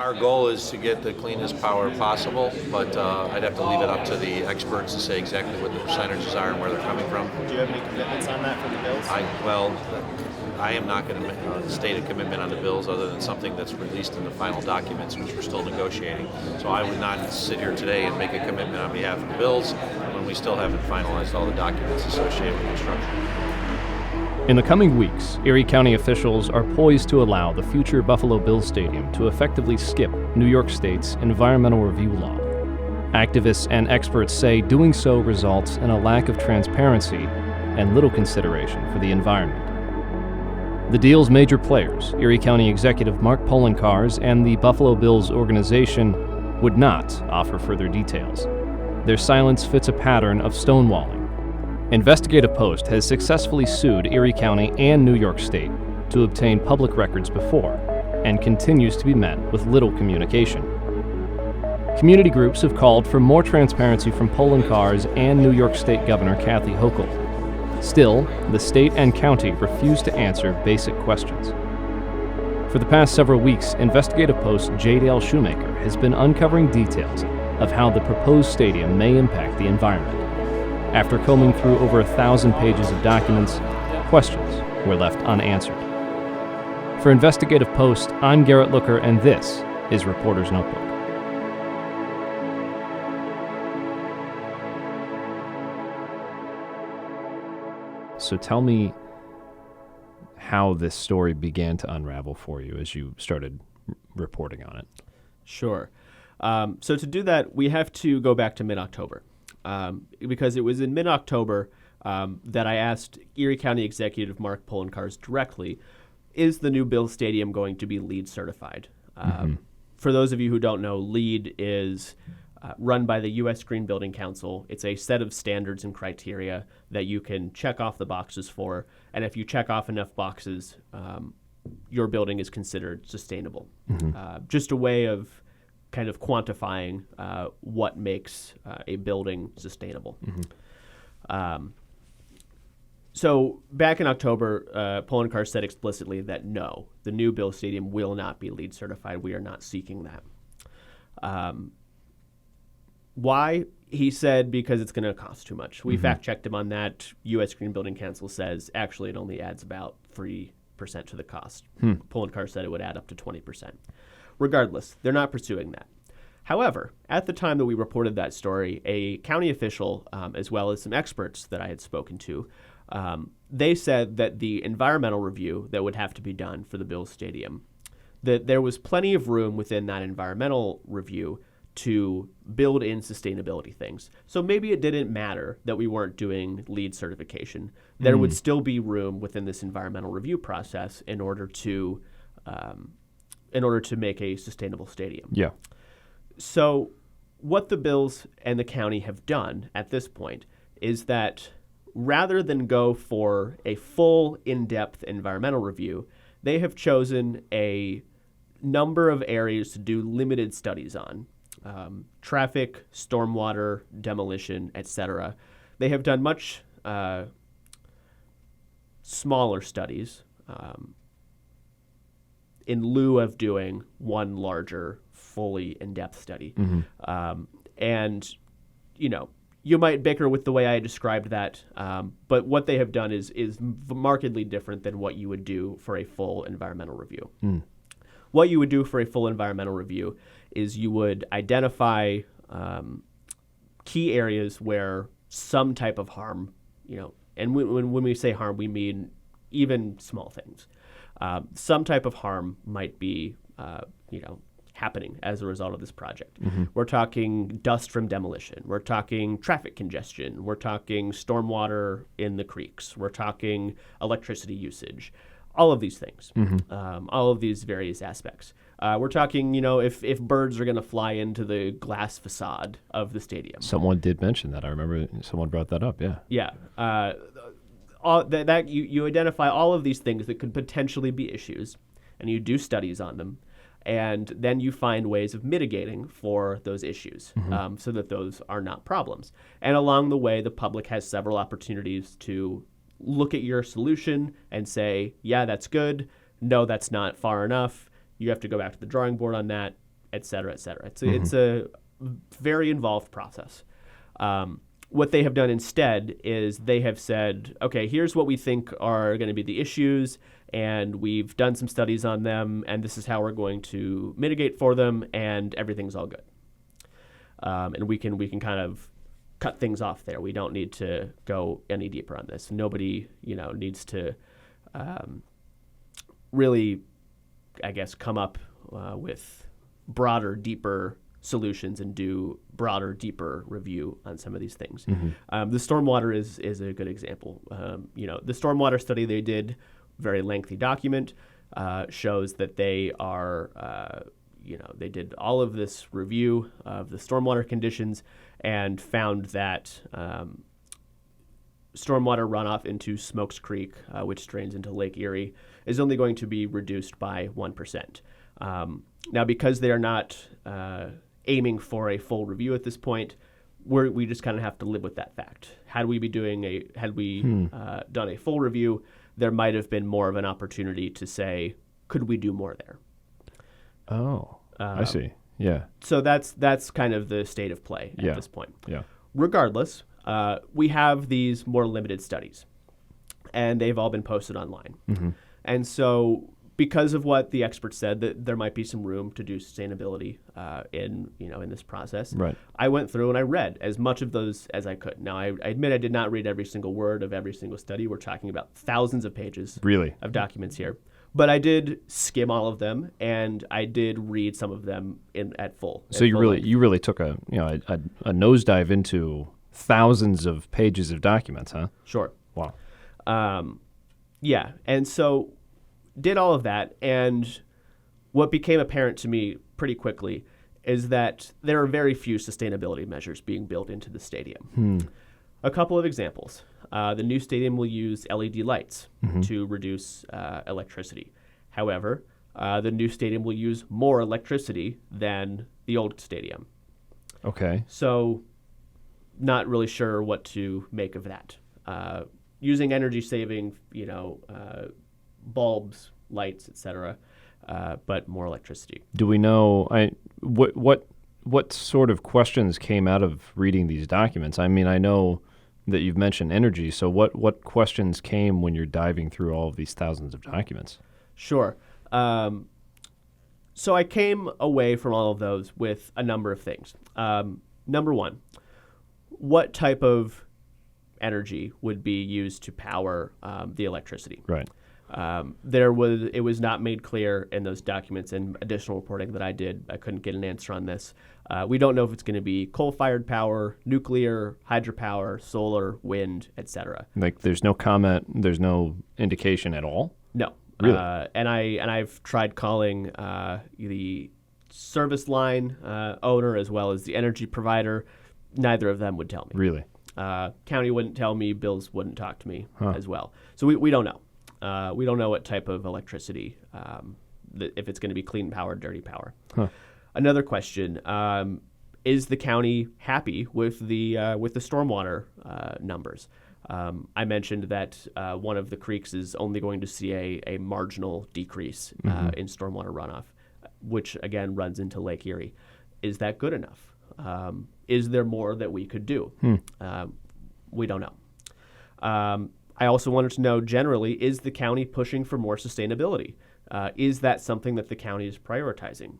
Our goal is to get the cleanest power possible, but I'd have to leave it up to the experts to say exactly what the percentages are and where they're coming from. Do you have any commitments on that for the bills? I am not going to state a commitment on the bills other than something that's released in the final documents, which we're still negotiating. So I would not sit here today and make a commitment on behalf of the bills when we still haven't finalized all the documents associated with construction. In the coming weeks, Erie County officials are poised to allow the future Buffalo Bills Stadium to effectively skip New York State's environmental review law. Activists and experts say doing so results in a lack of transparency and little consideration for the environment. The deal's major players, Erie County Executive Mark Poloncarz and the Buffalo Bills organization, would not offer further details. Their silence fits a pattern of stonewalling. Investigative Post has successfully sued Erie County and New York State to obtain public records before, and continues to be met with little communication. Community groups have called for more transparency from Poloncarz and New York State Governor Kathy Hochul. Still, the state and county refuse to answer basic questions. For the past several weeks, Investigative Post's J. Dale Shoemaker has been uncovering details of how the proposed stadium may impact the environment. After combing through over 1,000 pages of documents, questions were left unanswered. For Investigative Post, I'm Garrett Looker, and this is Reporter's Notebook. So tell me how this story began to unravel for you as you started reporting on it. Sure. So to do that, we have to go back to mid-October. Because it was in mid-October that I asked Erie County Executive Mark Poloncarz directly, is the new Bills Stadium going to be LEED certified? For those of you who don't know, LEED is run by the U.S. Green Building Council. It's a set of standards and criteria that you can check off the boxes for, and if you check off enough boxes, your building is considered sustainable. Just a way of kind of quantifying what makes a building sustainable. So back in October, Poloncarz said explicitly that no, the new Bills Stadium will not be LEED certified. We are not seeking that. Why? He said because it's going to cost too much. We fact-checked him on that. U.S. Green Building Council says actually it only adds about 3% to the cost. Poloncarz said it would add up to 20%. Regardless, they're not pursuing that. However, at the time that we reported that story, a county official, as well as some experts that I had spoken to, they said that the environmental review that would have to be done for the Bills Stadium, that there was plenty of room within that environmental review to build in sustainability things. So maybe it didn't matter that we weren't doing LEED certification. There would still be room within this environmental review process in order to make a sustainable stadium. Yeah. So what the Bills and the county have done at this point is that rather than go for a full, in-depth environmental review, they have chosen a number of areas to do limited studies on. Traffic, stormwater, demolition, etc. They have done much smaller studies in lieu of doing one larger, fully in-depth study. And, you know, you might bicker with the way I described that, but what they have done is markedly different than what you would do for a full environmental review. What you would do for a full environmental review is you would identify key areas where some type of harm, you know, and when we say harm, we mean even small things. Some type of harm might be, happening as a result of this project. We're talking dust from demolition. We're talking traffic congestion. We're talking stormwater in the creeks. We're talking electricity usage. All of these things, all of these various aspects. We're talking, if birds are going to fly into the glass facade of the stadium. Someone did mention that. I remember someone brought that up, yeah. Yeah. You identify all of these things that could potentially be issues, and you do studies on them, and then you find ways of mitigating for those issues so that those are not problems. And along the way, the public has several opportunities to look at your solution and say, yeah, that's good. No, that's not far enough. You have to go back to the drawing board on that. et cetera, et cetera. It's a very involved process. What they have done instead is they have said, okay, here's what we think are going to be the issues, and we've done some studies on them, and this is how we're going to mitigate for them, and everything's all good. And we can kind of cut things off there. We don't need to go any deeper on this. Nobody, needs to really, I guess, come up with broader, deeper solutions and do broader, deeper review on some of these things. The stormwater is a good example. The stormwater study they did, very lengthy document, shows that they are, they did all of this review of the stormwater conditions and found that stormwater runoff into Smokes Creek, which drains into Lake Erie, is only going to be reduced by 1%. Now, because they are not aiming for a full review at this point, we just kind of have to live with that fact. Had we done a full review, there might have been more of an opportunity to say, could we do more there? Oh, I see. Yeah. So that's kind of the state of play at this point. Yeah. Regardless, we have these more limited studies, and they've all been posted online. And so, because of what the experts said, that there might be some room to do sustainability in this process. Right. I went through and I read as much of those as I could. Now, I admit I did not read every single word of every single study. We're talking about thousands of pages of documents here. But I did skim all of them, and I did read some of them at full. So you really took a nosedive into thousands of pages of documents, huh? Sure. Wow. Yeah, and so did all of that, and what became apparent to me pretty quickly is that there are very few sustainability measures being built into the stadium. A couple of examples. The new stadium will use LED lights to reduce electricity. However, the new stadium will use more electricity than the old stadium. Okay. So not really sure what to make of that. Using energy saving, bulbs, lights, etc., but more electricity. Do we know what sort of questions came out of reading these documents? I mean, I know that you've mentioned energy, so what questions came when you're diving through all of these thousands of documents? Sure. So I came away from all of those with a number of things. Number one, what type of energy would be used to power the electricity? Right. It was not made clear in those documents and additional reporting that I did. I couldn't get an answer on this. We don't know if it's going to be coal-fired power, nuclear, hydropower, solar, wind, etc. Like, there's no comment, there's no indication at all? No. Really? And I've tried calling the service line owner as well as the energy provider. Neither of them would tell me. Really? County wouldn't tell me. Bills wouldn't talk to me as well. So we don't know. We don't know what type of electricity, if it's going to be clean power, dirty power. Another question, is the county happy with the stormwater numbers? I mentioned that one of the creeks is only going to see a marginal decrease in stormwater runoff, which again runs into Lake Erie. Is that good enough? Is there more that we could do? We don't know. I also wanted to know generally, is the county pushing for more sustainability? Is that something that the county is prioritizing?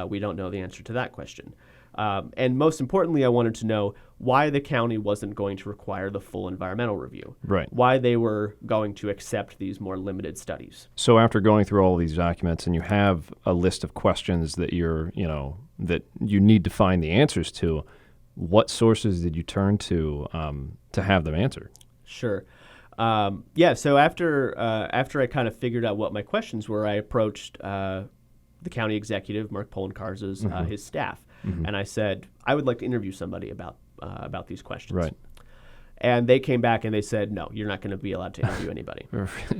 We don't know the answer to that question. And most importantly, I wanted to know why the county wasn't going to require the full environmental review. Right. Why they were going to accept these more limited studies. So after going through all these documents and you have a list of questions that that you need to find the answers to, what sources did you turn to have them answered? Sure. So after I kind of figured out what my questions were, I approached the county executive, Mark Polenkarz's, his staff, and I said, I would like to interview somebody about these questions. Right. And they came back and they said, no, you're not going to be allowed to interview anybody.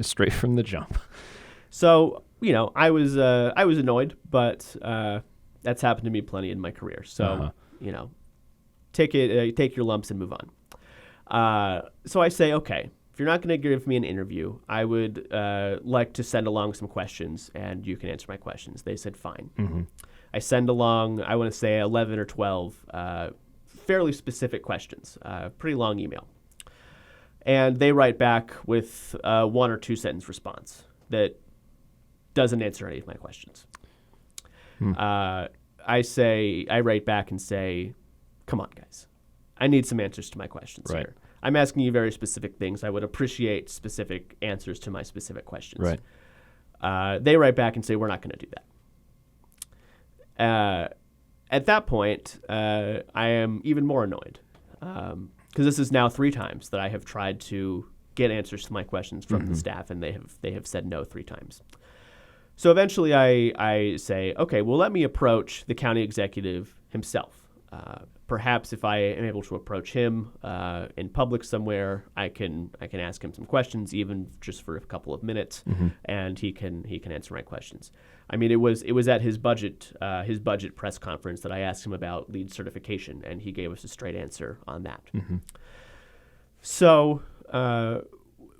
Straight from the jump. So, I was annoyed, but that's happened to me plenty in my career. So, take your lumps and move on. So I say, okay, if you're not going to give me an interview, I would like to send along some questions, and you can answer my questions. They said, fine. Mm-hmm. I send along, I want to say 11 or 12 fairly specific questions, pretty long email. And they write back with a 1 or 2 sentence response that doesn't answer any of my questions. I write back and say, come on, guys. I need some answers to my questions Right. here. I'm asking you very specific things. I would appreciate specific answers to my specific questions. Right. They write back and say, we're not going to do that. At that point, I am even more annoyed because this is now 3 times that I have tried to get answers to my questions from the staff, and they have said no 3 times. So eventually I say, okay, well, let me approach the county executive himself. Perhaps if I am able to approach him in public somewhere, I can ask him some questions, even just for a couple of minutes, and he can answer my questions. I mean, it was at his budget press conference that I asked him about lead certification, and he gave us a straight answer on that. So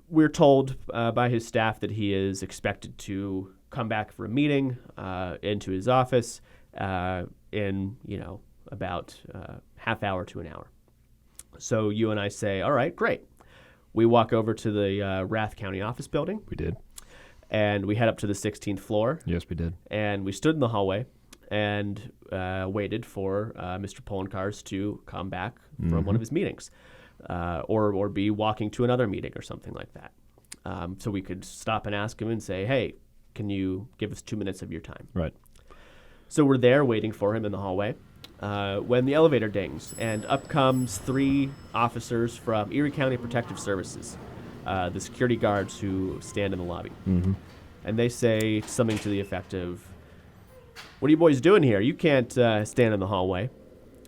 we're told by his staff that he is expected to come back for a meeting into his office in about half hour to an hour. So you and I say, all right, great. We walk over to the Rath County office building. We did. And we head up to the 16th floor. Yes, we did. And we stood in the hallway and waited for Mr. Polenkars to come back from one of his meetings or be walking to another meeting or something like that. So we could stop and ask him and say, hey, can you give us 2 minutes of your time? Right. So we're there waiting for him in the hallway when the elevator dings, and up comes 3 officers from Erie County Protective Services, the security guards who stand in the lobby. And they say something to the effect of, what are you boys doing here? You can't stand in the hallway.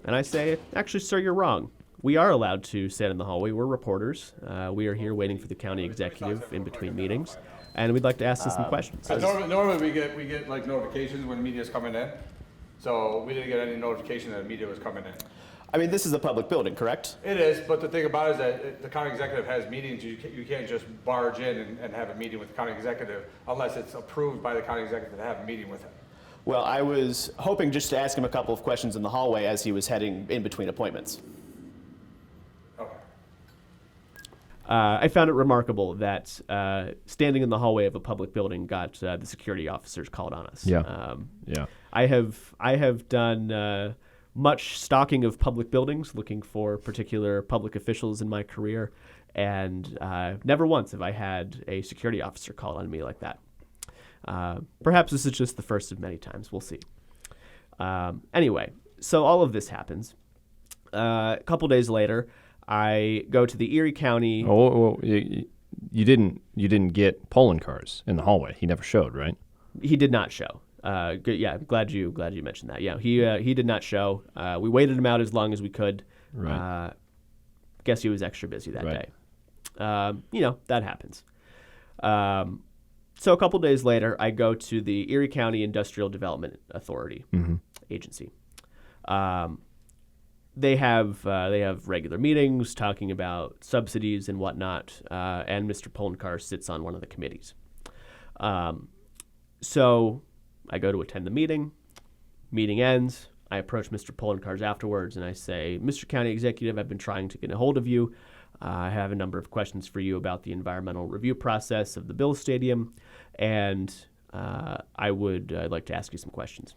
And I say, actually, sir, you're wrong. We are allowed to stand in the hallway. We're reporters. We are here waiting for the county executive in between meetings, and we'd like to ask him some questions. Normally we get like notifications when media's coming in. So we didn't get any notification that media was coming in. I mean, this is a public building, correct? It is, but the thing about it is that the county executive has meetings. You can't just barge in and have a meeting with the county executive unless it's approved by the county executive to have a meeting with him. Well, I was hoping just to ask him a couple of questions in the hallway as he was heading in between appointments. Okay. I found it remarkable that standing in the hallway of a public building got the security officers called on us. Yeah. I have done much stalking of public buildings, looking for particular public officials in my career, and never once have I had a security officer call on me like that. Perhaps this is just the first of many times. We'll see. Anyway, so all of this happens. A couple days later, I go to the Erie County. You didn't get Polenkars in the hallway. He never showed, right? He did not show. Good, yeah, glad you mentioned that. Yeah, he did not show. We waited him out as long as we could. Right. Guess he was extra busy that Right. day. That happens. So a couple days later, I go to the Erie County Industrial Development Authority agency. They have regular meetings talking about subsidies and whatnot, and Mr. Polenkar sits on one of the committees. So I go to attend the meeting. Meeting ends. I approach Mr. Polenkars afterwards, and I say, Mr. County Executive, I've been trying to get a hold of you. I have a number of questions for you about the environmental review process of the Bills Stadium, and I'd like to ask you some questions.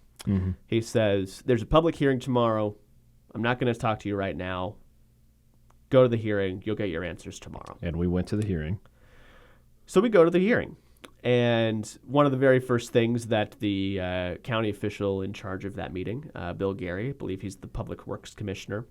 He says, there's a public hearing tomorrow. I'm not going to talk to you right now. Go to the hearing. You'll get your answers tomorrow. And we went to the hearing. So we go to the hearing. And one of the very first things that the county official in charge of that meeting, Bill Gary, I believe he's the Public Works Commissioner,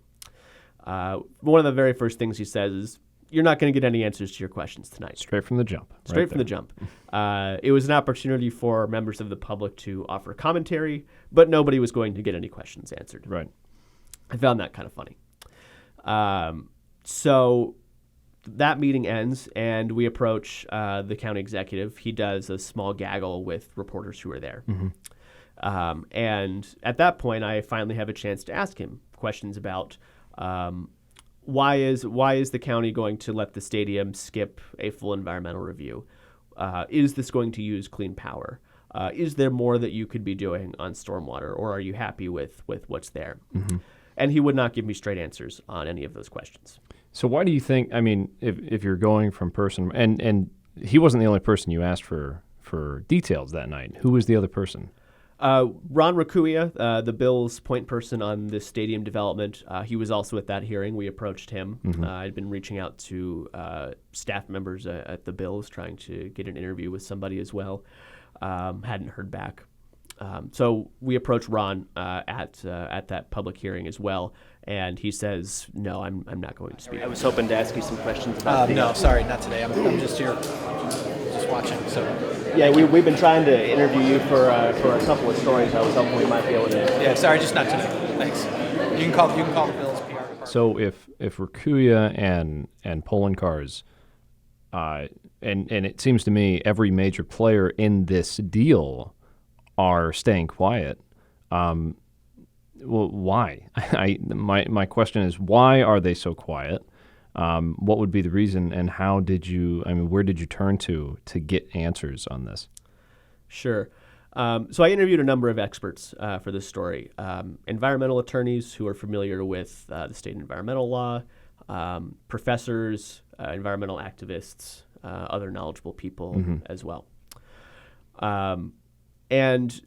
one of the very first things he says is, you're not going to get any answers to your questions tonight. Straight from the jump. Straight from the jump. It was an opportunity for members of the public to offer commentary, but nobody was going to get any questions answered. Right. I found that kind of funny. So that meeting ends, and we approach the county executive. He does a small gaggle with reporters who are there. And at that point, I finally have a chance to ask him questions about why is the county going to let the stadium skip a full environmental review? Is this going to use clean power? Is there more that you could be doing on stormwater, or are you happy with what's there? Mm-hmm. And he would not give me straight answers on any of those questions. So why do you think, I mean, if you're going from person, and he wasn't the only person you asked for details that night. Who was the other person? Ron Rakuya, the Bills' point person on this stadium development, he was also at that hearing. We approached him. Mm-hmm. I'd been reaching out to staff members at the Bills, trying to get an interview with somebody as well. Hadn't heard back. So we approached Ron at that public hearing as well, and he says, "No, I'm not going to speak." I was hoping to ask you some questions about. No, sorry, not today. I'm just here, just watching. So. Yeah, we've been trying to interview you for a couple of stories. I was hoping we might be able to. Yeah, sorry, just not today. Thanks. You can call the Bills PR department. So if Rakuya and Poland Cars, and it seems to me every major player in this deal are staying quiet. Well, why? My question is, why are they so quiet? What would be the reason, and where did you turn to get answers on this? Sure. So I interviewed a number of experts for this story. Environmental attorneys who are familiar with the state environmental law, professors, environmental activists, other knowledgeable people mm-hmm. as well. And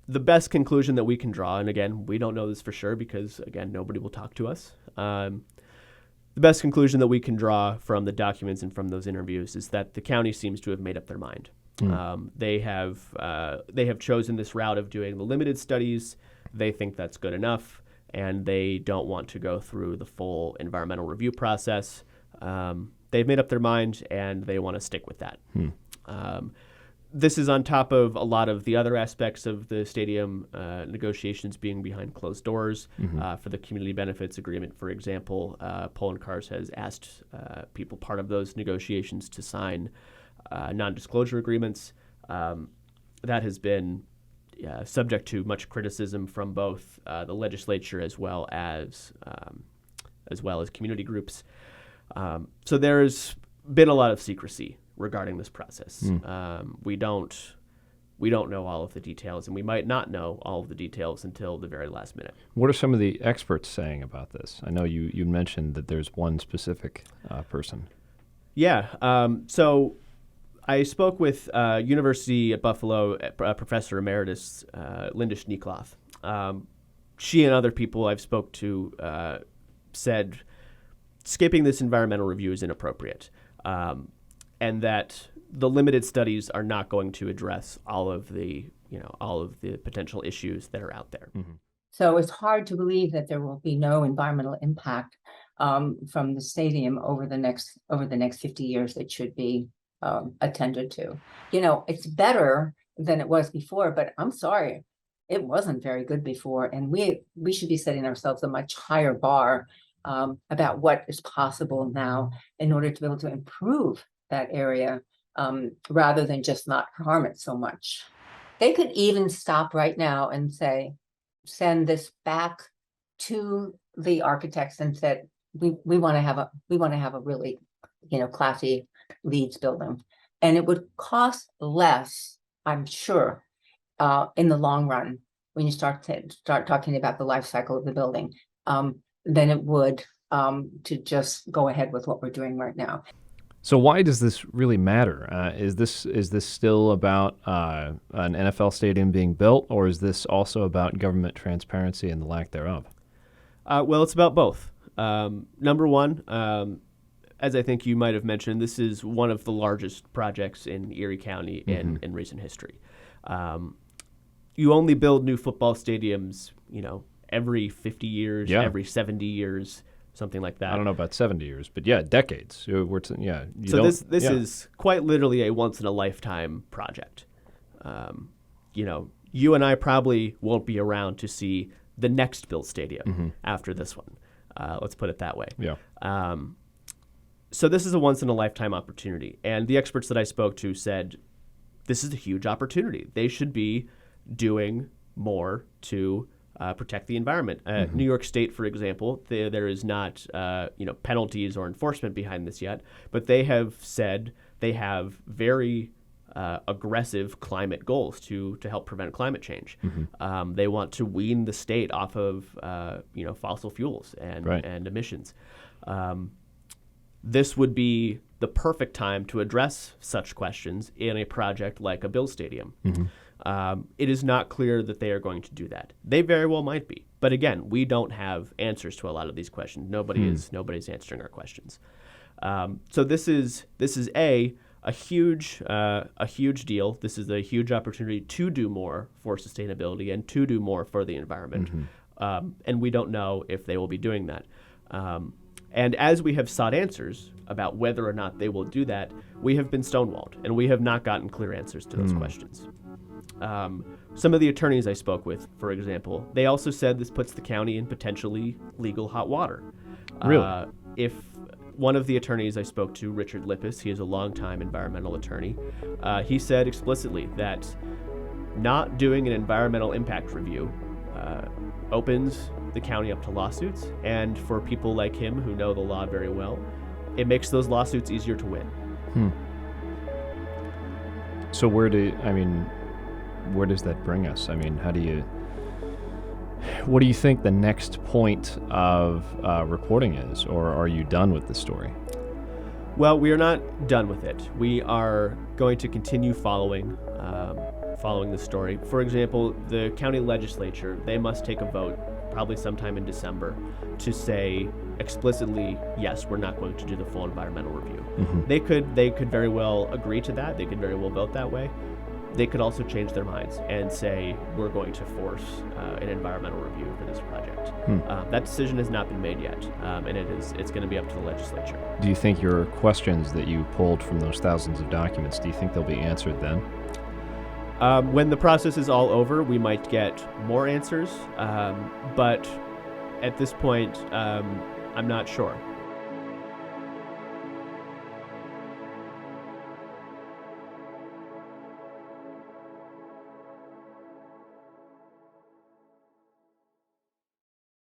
the best conclusion that we can draw, and again, we don't know this for sure because, again, nobody will talk to us. The best conclusion that we can draw from the documents and from those interviews is that the county seems to have made up their mind. Mm. They have chosen this route of doing the limited studies. They think that's good enough, and they don't want to go through the full environmental review process. They've made up their mind, and they want to stick with that. Mm. This is on top of a lot of the other aspects of the stadium negotiations being behind closed doors. Mm-hmm. For the community benefits agreement, for example, Poland Cars has asked people part of those negotiations to sign non-disclosure agreements. That has been subject to much criticism from both the legislature as well as community groups. So there's been a lot of secrecy regarding this process. We don't know all of the details, and we might not know all of the details until the very last minute. What are some of the experts saying about this? I know you mentioned that there's one specific person. Yeah. So I spoke with University at Buffalo Professor Emeritus Linda Schneekloth. She and other people I've spoke to said skipping this environmental review is inappropriate. And that the limited studies are not going to address all of the potential issues that are out there. Mm-hmm. So it's hard to believe that there will be no environmental impact from the stadium over the next 50 years that should be attended to. It's better than it was before, but I'm sorry, it wasn't very good before, and we should be setting ourselves a much higher bar about what is possible now in order to be able to improve that area rather than just not harm it so much. They could even stop right now and send this back to the architects and said, we want to have a really, classy Leeds building, and it would cost less, I'm sure, in the long run when you start talking about the life cycle of the building, than it would to just go ahead with what we're doing right now. So why does this really matter? Is this still about an NFL stadium being built, or is this also about government transparency and the lack thereof? Well, it's about both. Number one, as I think you might have mentioned, this is one of the largest projects in Erie County in recent history. You only build new football stadiums, every 50 years, every 70 years. Something like that. I don't know about 70 years, but decades. So this is quite literally a once-in-a-lifetime project. You and I probably won't be around to see the next built stadium after this one. Let's put it that way. Yeah. So this is a once-in-a-lifetime opportunity. And the experts that I spoke to said, this is a huge opportunity. They should be doing more to protect the environment. New York State, for example, there is not penalties or enforcement behind this yet, but they have said they have very aggressive climate goals to help prevent climate change. They want to wean the state off of fossil fuels and emissions. This would be the perfect time to address such questions in a project like a Bill Stadium. It is not clear that they are going to do that. They very well might be, but again, we don't have answers to a lot of these questions. Nobody's answering our questions. So this is a huge deal. This is a huge opportunity to do more for sustainability and to do more for the environment. And we don't know if they will be doing that. And as we have sought answers about whether or not they will do that, we have been stonewalled, and we have not gotten clear answers to those questions. Some of the attorneys I spoke with, for example, they also said this puts the county in potentially legal hot water. Really? If one of the attorneys I spoke to, Richard Lippis, he is a longtime environmental attorney, he said explicitly that not doing an environmental impact review opens the county up to lawsuits, and for people like him who know the law very well, it makes those lawsuits easier to win. So where does that bring us? I mean, what do you think the next point of reporting is, or are you done with the story? Well, we are not done with it. We are going to continue following the story. For example, the county legislature, they must take a vote probably sometime in December to say explicitly, yes, we're not going to do the full environmental review. They could very well agree to that. They could very well vote that way. They could also change their minds and say, we're going to force an environmental review for this project. That decision has not been made yet, and it's going to be up to the legislature. Do you think your questions that you pulled from those thousands of documents, do you think they'll be answered then? When the process is all over, we might get more answers, but at this point, I'm not sure.